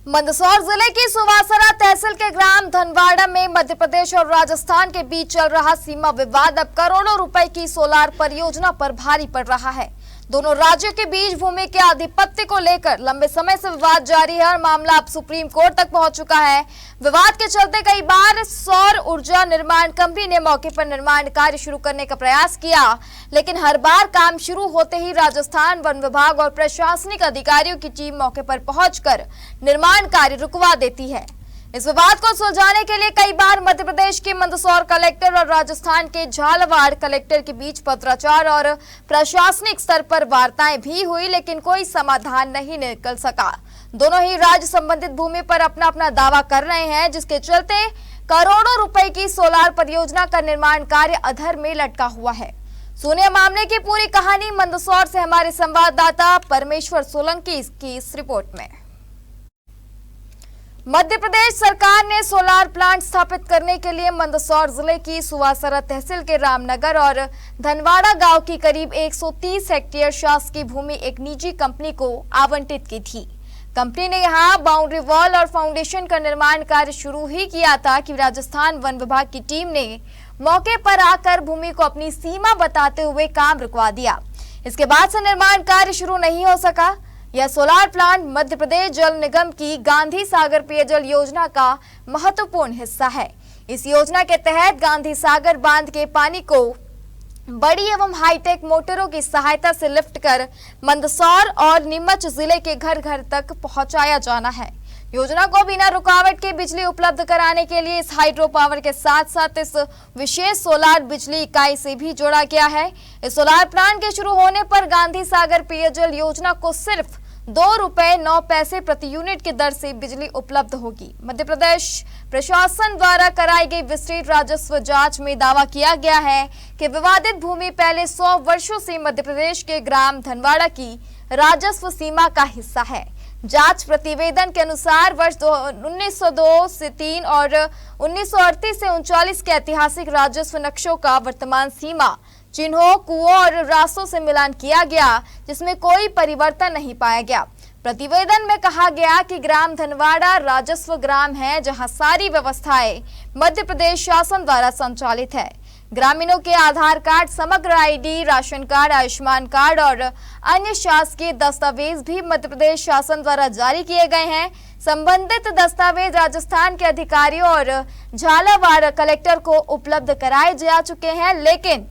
मंदसौर जिले की सुवासरा तहसील के ग्राम धनवाड़ा में मध्य प्रदेश और राजस्थान के बीच चल रहा सीमा विवाद अब करोड़ों रुपए की सोलार परियोजना पर भारी पड़ रहा है। दोनों राज्यों के बीच भूमि के आधिपत्य को लेकर लंबे समय से विवाद जारी है और मामला अब सुप्रीम कोर्ट तक पहुंच चुका है। विवाद के चलते कई बार सौर ऊर्जा निर्माण कंपनी ने मौके पर निर्माण कार्य शुरू करने का प्रयास किया, लेकिन हर बार काम शुरू होते ही राजस्थान वन विभाग और प्रशासनिक अधिकारियों की टीम मौके पर पहुंचकर निर्माण कार्य रुकवा देती है। इस विवाद को सुलझाने के लिए कई बार मध्य प्रदेश के मंदसौर कलेक्टर और राजस्थान के झालावाड़ कलेक्टर के बीच पत्राचार और प्रशासनिक स्तर पर वार्ताएं भी हुई, लेकिन कोई समाधान नहीं निकल सका। दोनों ही राज्य संबंधित भूमि पर अपना अपना दावा कर रहे हैं, जिसके चलते करोड़ों रुपए की सोलार परियोजना का निर्माण कार्य अधर में लटका हुआ है। सुनिए मामले की पूरी कहानी मंदसौर से हमारे संवाददाता परमेश्वर सोलंकी की इस रिपोर्ट में। मध्य प्रदेश सरकार ने सोलार प्लांट स्थापित करने के लिए मंदसौर जिले की सुवासरा तहसील के रामनगर और धनवाड़ा गांव की करीब 130 हेक्टेयर शासकीय भूमि एक निजी कंपनी को आवंटित की थी। कंपनी ने यहां बाउंड्री वॉल और फाउंडेशन का निर्माण कार्य शुरू ही किया था कि राजस्थान वन विभाग की टीम ने मौके पर आकर भूमि को अपनी सीमा बताते हुए काम रुकवा दिया। इसके बाद से निर्माण कार्य शुरू नहीं हो सका। यह सोलार प्लांट मध्य प्रदेश जल निगम की गांधी सागर पेयजल योजना का महत्वपूर्ण हिस्सा है। इस योजना के तहत गांधी सागर बांध के पानी को बड़ी एवं हाईटेक मोटरों की सहायता से लिफ्ट कर मंदसौर और नीमच जिले के घर घर तक पहुंचाया जाना है। योजना को बिना रुकावट के बिजली उपलब्ध कराने के लिए इस हाइड्रो पावर के साथ साथ इस विशेष सोलार बिजली इकाई से भी जोड़ा गया है। इस सोलार प्लांट के शुरू होने पर गांधी सागर पेयजल योजना को सिर्फ ₹2.09 प्रति यूनिट की दर से बिजली उपलब्ध होगी। मध्य प्रदेश प्रशासन द्वारा कराई गई विस्तृत राजस्व जांच में दावा किया गया है कि विवादित भूमि पहले 100 वर्षों से मध्य प्रदेश के ग्राम धनवाड़ा की राजस्व सीमा का हिस्सा है। जांच प्रतिवेदन के अनुसार वर्ष 1902 से 3 और 1938 से 39 के ऐतिहासिक राजस्व नक्शों का वर्तमान सीमा चिन्हों, कुओं और रास्तों से मिलान किया गया, जिसमें कोई परिवर्तन नहीं पाया गया। प्रतिवेदन में कहा गया कि ग्राम धनवाड़ा राजस्व ग्राम है, जहां सारी व्यवस्थाएं मध्य प्रदेश शासन द्वारा संचालित है। ग्रामीणों के आधार कार्ड, समग्र ID, ration card, Ayushman card और अन्य शासकीय दस्तावेज भी मध्य प्रदेश शासन द्वारा जारी किए गए हैं। संबंधित दस्तावेज राजस्थान के अधिकारियों और झालावाड़ कलेक्टर को उपलब्ध कराए जा चुके हैं, लेकिन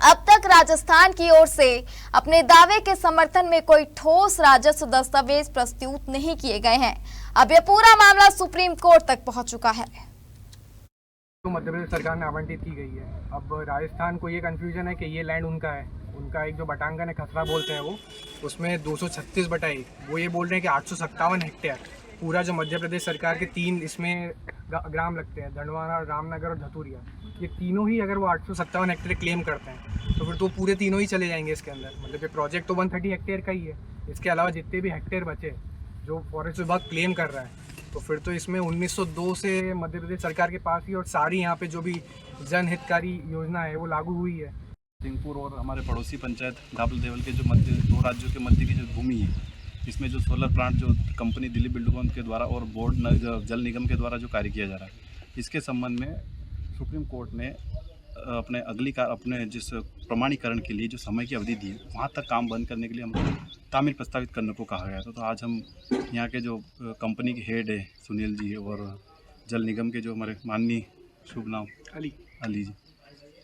अब तक राजस्थान की ओर से अपने दावे के समर्थन में कोई ठोस राजस्व दस्तावेज प्रस्तुत नहीं किए गए हैं। अब यह पूरा मामला सुप्रीम कोर्ट तक पहुंच चुका है। तो मध्य प्रदेश सरकार ने आवंटित की गई है। अब राजस्थान को ये कंफ्यूजन है कि ये लैंड उनका है। उनका एक जो बटांगन है, खसरा बोलते हैं वो, उसमें 236/1 वो ये बोल रहे हैं कि 857 हेक्टेयर पूरा जो मध्य प्रदेश सरकार के 3 इसमें ग्राम लगते हैं, धनवाड़ा, रामनगर और धतूरिया, ये तीनों ही अगर वो 857 हेक्टेयर क्लेम करते हैं तो फिर तो पूरे तीनों ही चले जाएंगे इसके अंदर। मतलब ये प्रोजेक्ट तो 130 हेक्टेयर का ही है। इसके अलावा जितने भी हेक्टेयर बचे जो फॉरेस्ट विभाग क्लेम कर रहा है, तो फिर तो इसमें 1902 से मध्य प्रदेश सरकार के पास ही और सारी यहाँ पे जो भी जनहितकारी योजना है वो लागू हुई है। सिंहपुर और हमारे पड़ोसी पंचायत गाबल देवल के जो मध्य 2 राज्यों के मध्य की जो भूमि है, इसमें जो सोलर प्लांट जो कंपनी दिल्ली बिल्डकॉन के द्वारा और बोर्ड जल निगम के द्वारा जो कार्य किया जा रहा है, इसके संबंध में सुप्रीम कोर्ट ने अपने जिस प्रमाणीकरण के लिए जो समय की अवधि दी है, वहाँ तक काम बंद करने के लिए हमको तामील प्रस्तावित करने को कहा गया था। तो आज हम यहाँ के जो कंपनी के हेड है सुनील जी और जल निगम के जो हमारे माननीय शुभ नाम अली जी,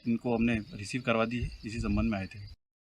इनको हमने रिसीव करवा दी है। इसी संबंध में आए थे।